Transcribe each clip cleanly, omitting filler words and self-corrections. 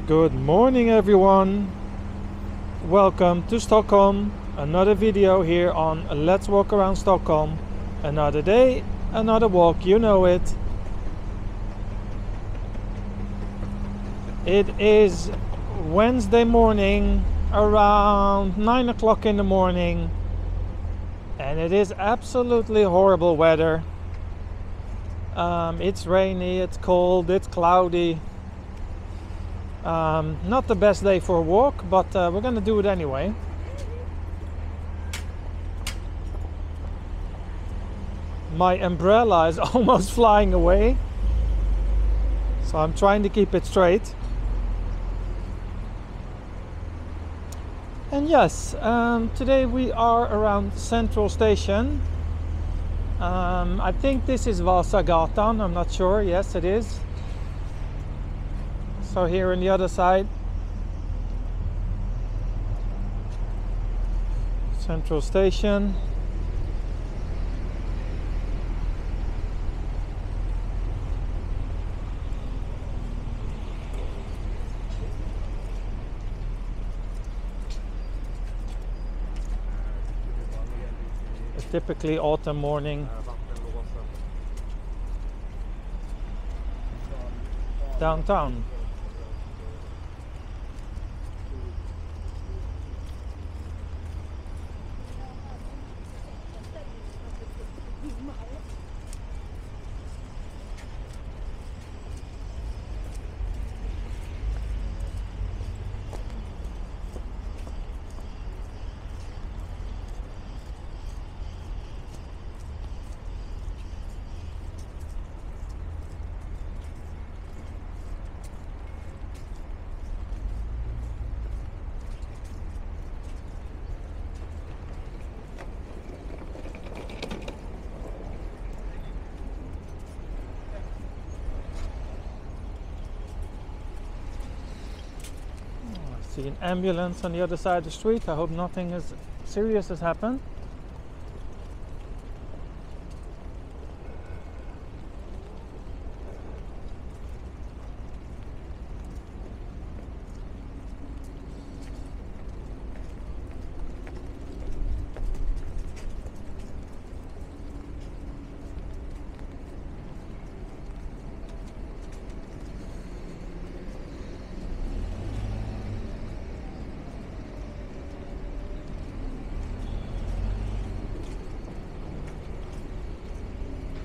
Good morning everyone, welcome to Stockholm. Another video here on Let's Walk Around Stockholm. Another day, another walk, you know it. It is Wednesday morning around 9 o'clock in the morning, and it is absolutely horrible weather. It's rainy, it's cold, it's cloudy. Not the best day for a walk, but we're gonna do it anyway. My umbrella is almost flying away, so I'm trying to keep it straight. And yes, today we are around Central Station. I think this is Vasagatan, I'm not sure. Yes, it is. So here on the other side, Central Station. A typically autumn morning. Downtown. See an ambulance on the other side of the street. I hope nothing as serious has happened.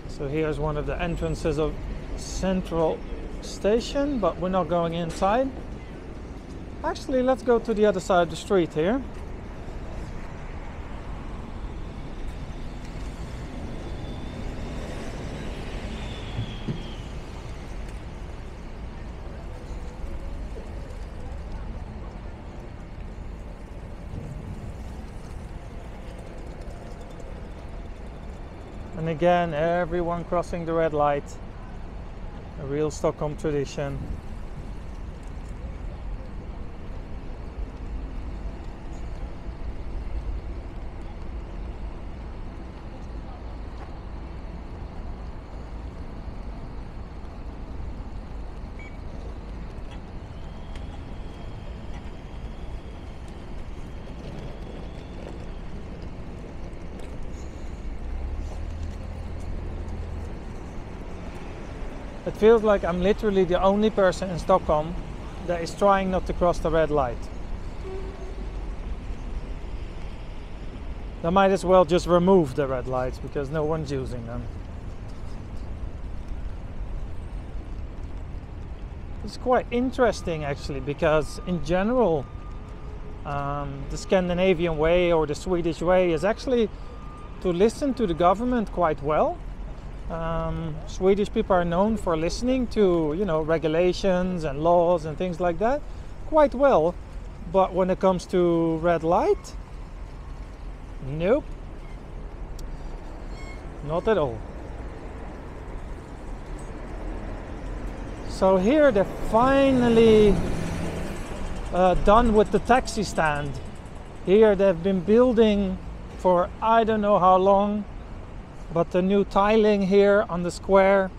So here's one of the entrances of Central Station, but we're not going inside. Actually, let's go to the other side of the street here. And again, everyone crossing the red light. A real Stockholm tradition. It feels like I'm literally the only person in Stockholm that is trying not to cross the red light. They might as well just remove the red lights because no one's using them. It's quite interesting actually, because in general the Scandinavian way or the Swedish way is actually to listen to the government quite well. Swedish people are known for listening to, you know, regulations and laws and things like that quite well, but when it comes to red light, nope, not at all. So here they're finally done with the taxi stand. Here they've been building for I don't know how long, but the new tiling here on the square.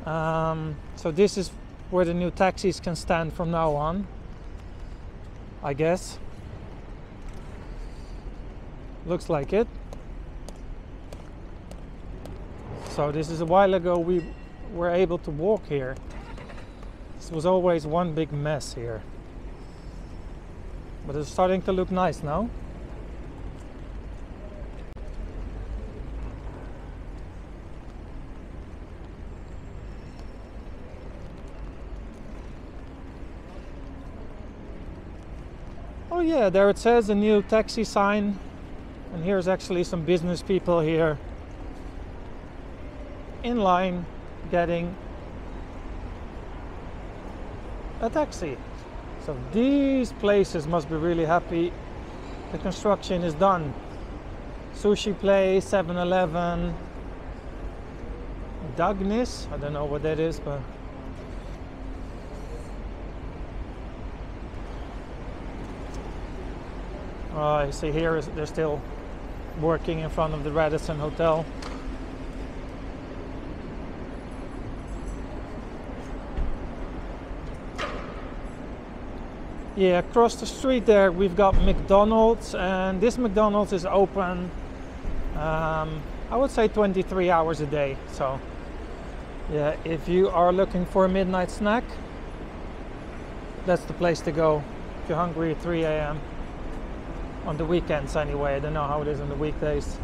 So this is where the new taxis can stand from now on, I guess. Looks like it. So this is a while ago we were able to walk here. This was always one big mess here. But it's starting to look nice now. Oh yeah, there it says a new taxi sign. And here's actually some business people here in line getting a taxi. So these places must be really happy the construction is done. Sushi place, 7-Eleven, Dagnis, I don't know what that is, but I see here they're still working in front of the Radisson Hotel. Yeah, across the street there we've got McDonald's, and this McDonald's is open I would say 23 hours a day. So yeah, if you are looking for a midnight snack, that's the place to go if you're hungry at 3 a.m. on the weekends anyway. I don't know how it is on the weekdays.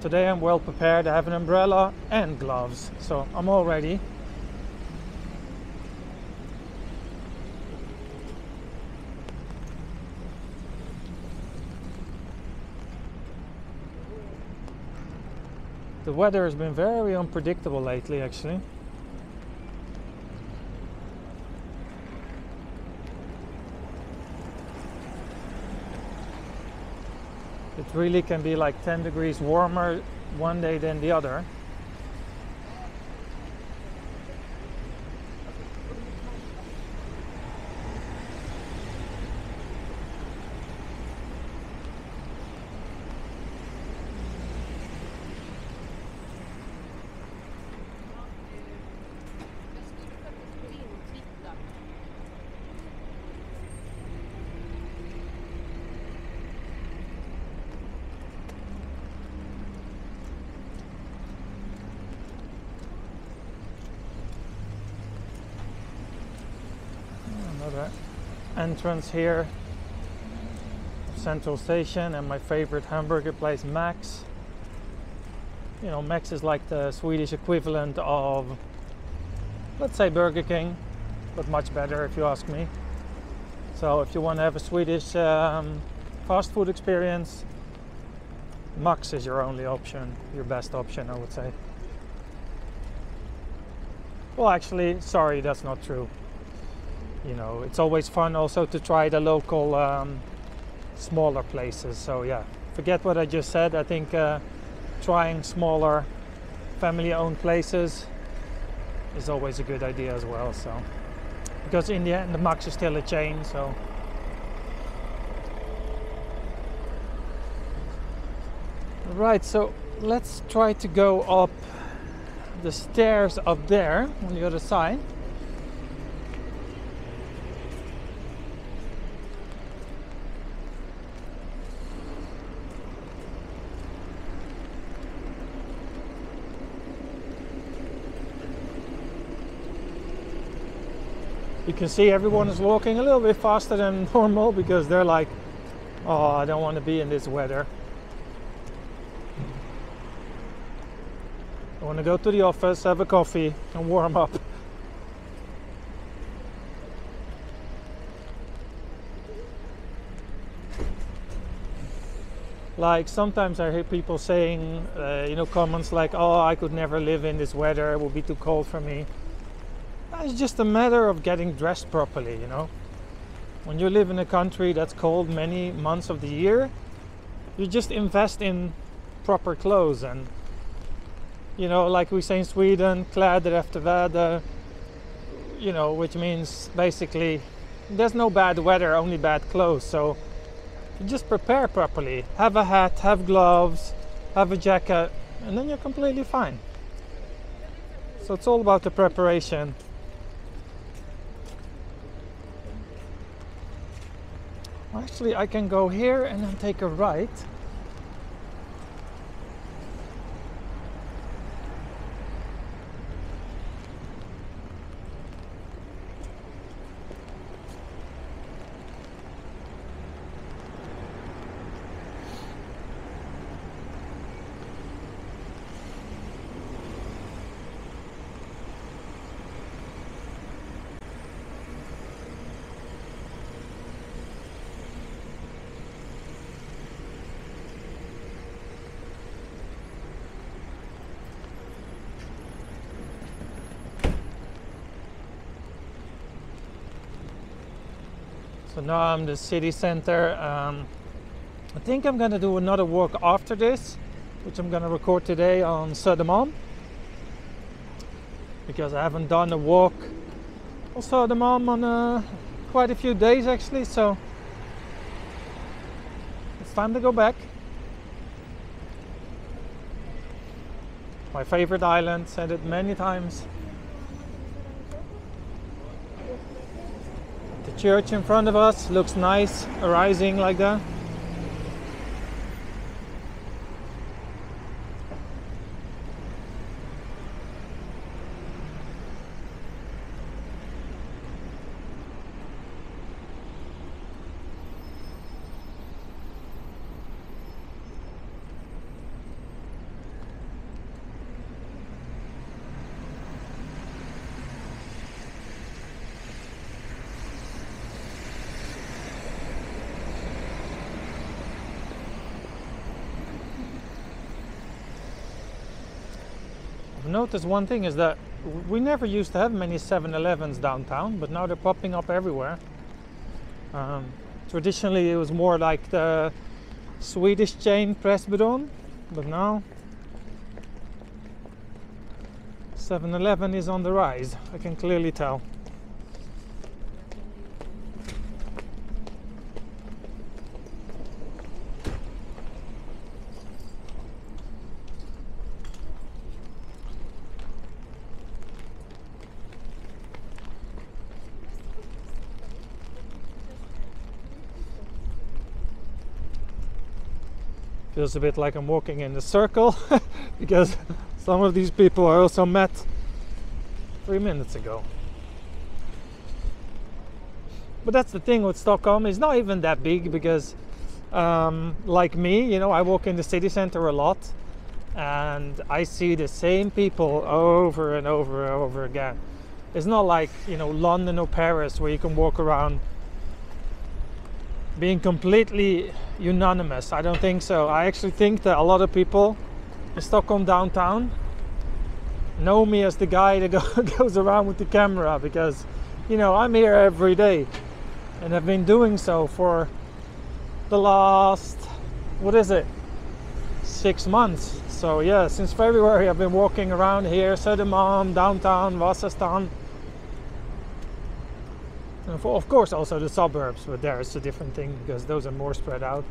Today I'm well prepared. I have an umbrella and gloves, so I'm all ready. The weather has been very unpredictable lately, actually. It really can be like 10 degrees warmer one day than the other. Another entrance here, Central Station, and my favorite hamburger place, Max. You know, Max is like the Swedish equivalent of, let's say, Burger King, but much better if you ask me. So if you want to have a Swedish fast food experience, Max is your only option, your best option, I would say. Well, actually, sorry, that's not true. You know, it's always fun also to try the local smaller places. So yeah, forget what I just said. I think trying smaller family-owned places is always a good idea as well. So because in the end the Max is still a chain. So right, so let's try to go up the stairs up there on the other side. You can see everyone is walking a little bit faster than normal because they're like, oh, I don't want to be in this weather. I want to go to the office, have a coffee and warm up. Like sometimes I hear people saying, you know, comments like, oh, I could never live in this weather, it would be too cold for me. It's just a matter of getting dressed properly, you know. When you live in a country that's cold many months of the year, you just invest in proper clothes and You know, like we say in Sweden, kläder efter väder, you know, which means basically there's no bad weather, only bad clothes. So you just prepare properly. Have a hat, have gloves, have a jacket, and then you're completely fine. So it's all about the preparation. Actually, I can go here and then take a right. So now I'm in the city center. I think I'm gonna do another walk after this, which I'm gonna record today on Södermalm, because I haven't done a walk on Södermalm on quite a few days actually, so it's time to go back. My favorite island, said it many times. The church in front of us looks nice, rising like that. I've noticed one thing is that we never used to have many 7-Elevens downtown, but now they're popping up everywhere. Traditionally it was more like the Swedish chain Pressbyrån, but now 7-Eleven is on the rise, I can clearly tell. Feels a bit like I'm walking in a circle because some of these people I also met 3 minutes ago. But that's the thing with Stockholm, it's not even that big because like me, you know, I walk in the city center a lot and I see the same people over and over and over again. It's not like, you know, London or Paris where you can walk around being completely unanimous. I don't think so. I actually think that a lot of people in Stockholm downtown know me as the guy that goes around with the camera, because, you know, I'm here every day and I've been doing so for the last, what is it, 6 months. So yeah, since February I've been walking around here, Södermalm, downtown, Vasastan. And of course also the suburbs, but there it's a different thing because those are more spread out.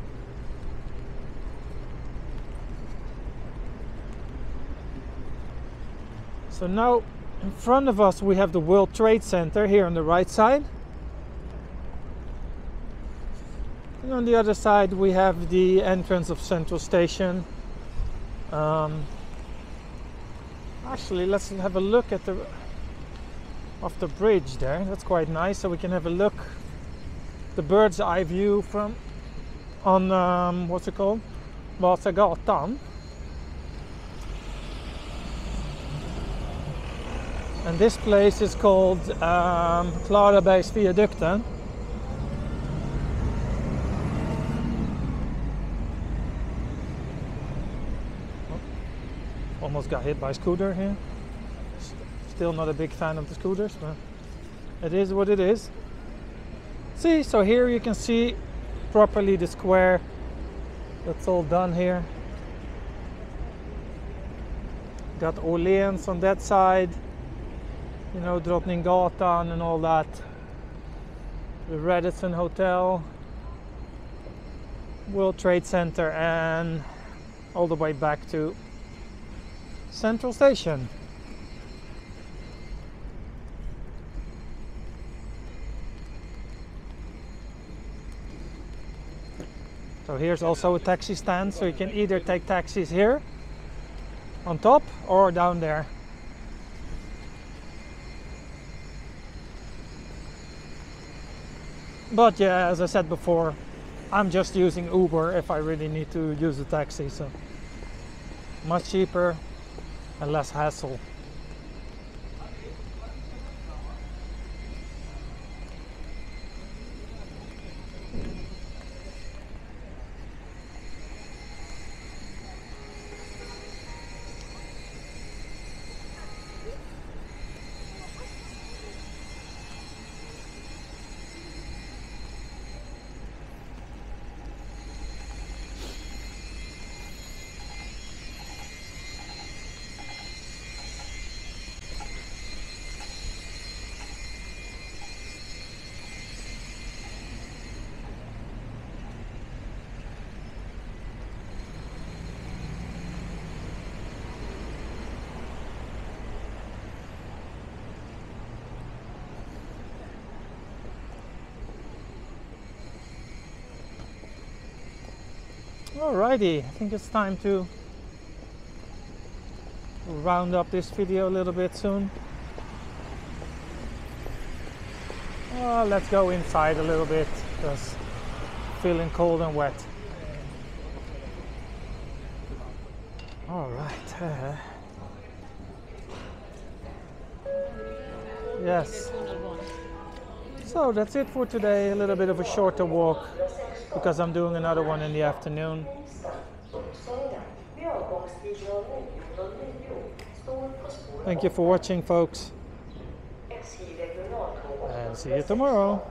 So now in front of us we have the World Trade Center here on the right side. And on the other side we have the entrance of Central Station. Actually, let's have a look at the bridge there. That's quite nice, so we can have a look, the bird's eye view from on what's it called, Vasagatan. And this place is called Klarabergsviadukten. Almost got hit by a scooter here. Still not a big fan of the scooters, but it is what it is. See, so here you can see properly the square that's all done here. Got Åhléns on that side, you know, Drottninggatan and all that. The Radisson Hotel, World Trade Center, and all the way back to Central Station. So here's also a taxi stand, so you can either take taxis here on top or down there. But yeah, as I said before, I'm just using Uber if I really need to use a taxi, so much cheaper and less hassle. Alrighty, I think it's time to round up this video a little bit soon. Let's go inside a little bit because feeling cold and wet. Alright. Yes. So that's it for today. A little bit of a shorter walk because I'm doing another one in the afternoon. Thank you for watching, folks, and see you tomorrow.